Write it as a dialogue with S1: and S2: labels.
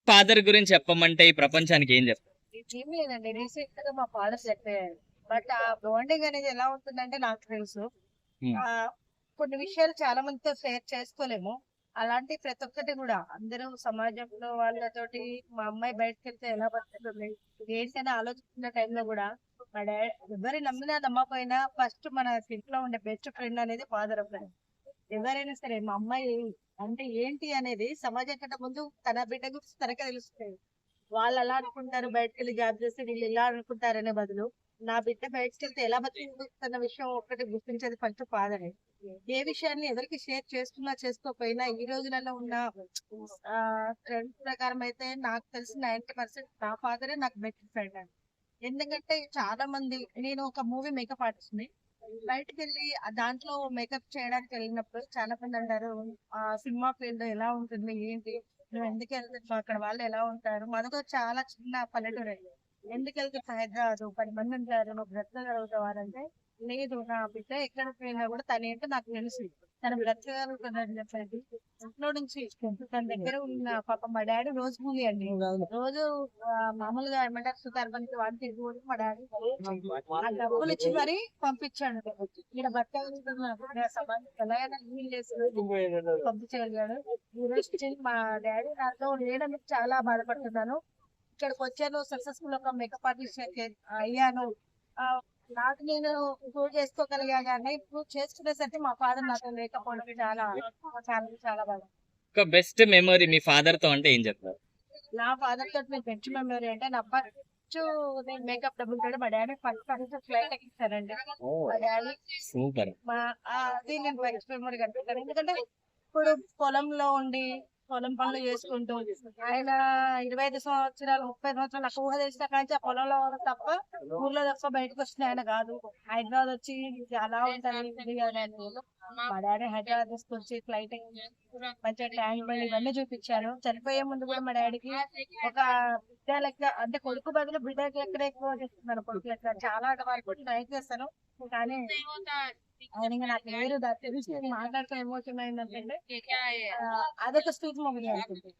S1: Father గురించి చెప్పమంటే ఈ ప్రపంచానికి ఏం చెప్తారు?
S2: ఏం లేదండి. రీసెంట్ గా మా ఫాదర్ చనిపోయారు. బట్ ఆ బాండింగ్ అనేది ఎలా ఉంటుందంటే నాకు తెలుసు.
S1: హ్మ్.
S2: కొన్ని విషయాలు చాలా మందితో షేర్ చేసుకోలేము. అలాంటి ప్రతి ఒక్కటి కూడా అందరూ సమాజంలో వాళ్ళతోటి మా అమ్మాయి బయటకెళ్తే ఎలా బతుకుతుంది ఏంటని ఆలోచిస్తున్న టైంలో కూడా మా డాడీ ఎవరి నమ్మినా నమ్మకపోయినా ఫస్ట్ మన ఇంట్లో ఉండే బెస్ట్ ఫ్రెండ్ అనేది ఫాదర్ ఫ్రెండ్. ఎవరైనా సరే మా అమ్మాయి అంటే ఏంటి అనేది సమాజం కంటే ముందు తన బిడ్డ గురించి తనకే తెలుస్తుంది. వాళ్ళు ఎలా అనుకుంటారు బయటకెళ్ళి జాబ్ చేస్తే వీళ్ళు ఇలా అనుకుంటారనే బదులు నా బిడ్డ బయటకెళ్తే ఎలా బతుకుతున్న విషయం ఒకటి గుర్తించేది ఫస్ట్ ఫాదరే. ఏ విషయాన్ని ఎవరికి షేర్ చేస్తున్నా చేసుకోకపోయినా ఈ రోజులలో ఉన్న ట్రెండ్ ప్రకారం అయితే నాకు తెలిసి 90% నా ఫాదరే నాకు బెస్ట్ ఫ్రెండ్ అండి. ఎందుకంటే చాలా మంది నేను ఒక మూవీ మేకప్ ఆర్టిస్ట్ ని బయటకు వెళ్ళి దాంట్లో మేకప్ చేయడానికి వెళ్ళినప్పుడు చాలా మంది అంటారు ఆ సినిమా ఫీల్డ్ ఎలా ఉంటుంది ఏంటి, నువ్వు ఎందుకు వెళ్తున్నావు, అక్కడ వాళ్ళు ఎలా ఉంటారు, మనకు చాలా చిన్న పల్లెటూరు అండి, ఎందుకు వెళ్తున్నావు హైదరాబాద్ 10 మంది ఉంటారు నువ్వు బ్రతకగలుగుతావారంటే లేదు నా బిడ్డ ఎక్కడ పోయినా కూడా తన ఏంటో నాకు తెలుసు, తన బ్రతకగలుగుతుందని చెప్పండి. ఇంట్లో నుంచి తన దగ్గర ఉన్న పాప మా డాడీ రోజు కూలి అండి. రోజు మామూలుగా ఏమంటారు సుతార్పణకి వాడికి ఇవ్వడు మా డాడీ ఆ డబ్బులు ఇచ్చి మరీ పంపించాడు. ఈడ బతకగలుగుతున్నాడు ఎలాగైనా వీలు చేసి పంపించగలిగాడు. ఈ రోజు మా డాడీ నాతో లేడానికి చాలా బాధపడుతున్నాను. ఇక్కడికి వచ్చాను సక్సెస్ఫుల్ ఒక మేకప్ ఆర్టిస్ట్ అయ్యాను. ఆ, నాకు నేను ప్రూవ్ చేసుకోగలిగా కానీ ప్రూవ్ చేసుకునేసరికి మా ఫాదర్ నాతో లేకపోవడం చాలా చాలా చాలా బాధ.
S1: ఒక బెస్ట్ మెమరీ మీ ఫాదర్ తో అంటే ఏం చెప్తారు?
S2: నా ఫాదర్ తోటి నేను పెంచు మెమరీ అంటే నా ఫస్ట్ నేను మేకప్ డబ్బులు కూడా మా డాడీ ఫస్ట్ ఫ్లైట్ ఎక్కిస్తారండి. మా డాడీ
S1: సూపర్.
S2: మా అది నేను బెస్ట్ మెమరీ కనిపిస్తాను. ఎందుకంటే ఇప్పుడు పొలంలో ఉండి పొలం పనులు చేసుకుంటూ ఆయన 25 సంవత్సరాలు 30 సంవత్సరాలు నాకు ఊహ తెలిసిన కానీ ఆ పొలంలో ఉండడం తప్ప ఊర్లో తప్ప బయటకు వచ్చిన ఆయన కాదు. హైదరాబాద్ వచ్చి ఇది అలా ఉంటుంది ఇది అని అని మా డాడీ హైదరాబాద్ తీసుకొచ్చి ఫ్లైట్ మంచిగా ట్యాంక్ బండ్ ఇవన్నీ చూపించారు. చనిపోయే ముందు కూడా మా డాడీకి ఒక బిడ్డ లెక్క అంటే కొడుకు బదులు బిడ్డ లెక్క ఎక్కువ చేస్తున్నాను. కొడుకు లెక్క చాలా వరకు ట్రై చేస్తాను కానీ ఆయన ఇంకా నాకు లేరు తెలిసి మాట్లాడుతూ ఎమోషన్ అయిందంటే అదొక స్పీచ్ మూవీ అనుకుంటుంది.